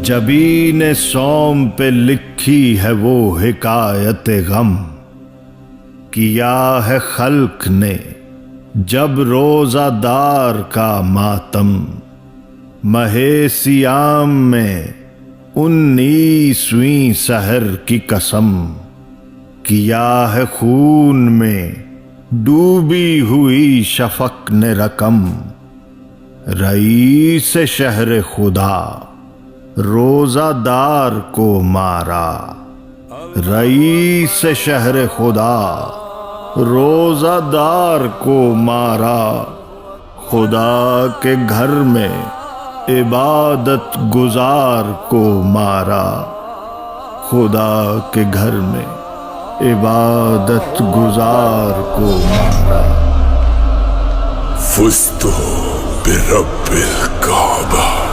जबीन सौम पे लिखी है वो हिकायत गम, किया है खल्क ने जब रोजादार का मातम। महे सियाम में 19वीं सहर की कसम, किया है खून में डूबी हुई शफक ने रकम। रईस शहर खुदा रोजादार को मारा, रईस शहर खुदा रोजादार को मारा। खुदा के घर में इबादत गुजार को मारा, खुदा के घर में इबादत गुजार को मारा। फुस्तु बिरब्बिल काबा।